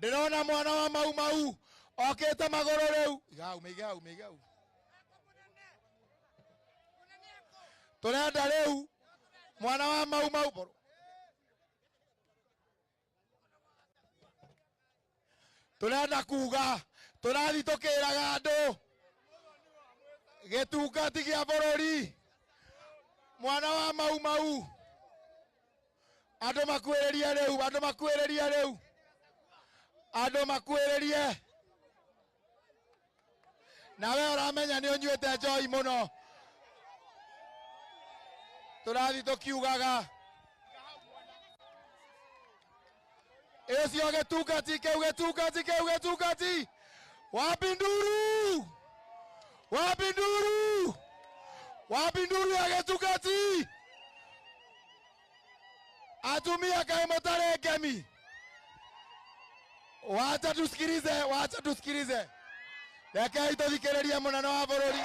ndirona mwana wa mau mau okete magoro riu igau turenda riu mwana wa mau mau turenda kuga turathi tukiraga andu gitungati gia bururi mwana wa mau mau andu makuiririe nawe uramenya ni unyuete njoi muno turathi tukiugaga ecio gitungati wapinduru ya gitungati atumia kae motare ngemi wacha tusikilize rekei tuthikiririe munene wa bururi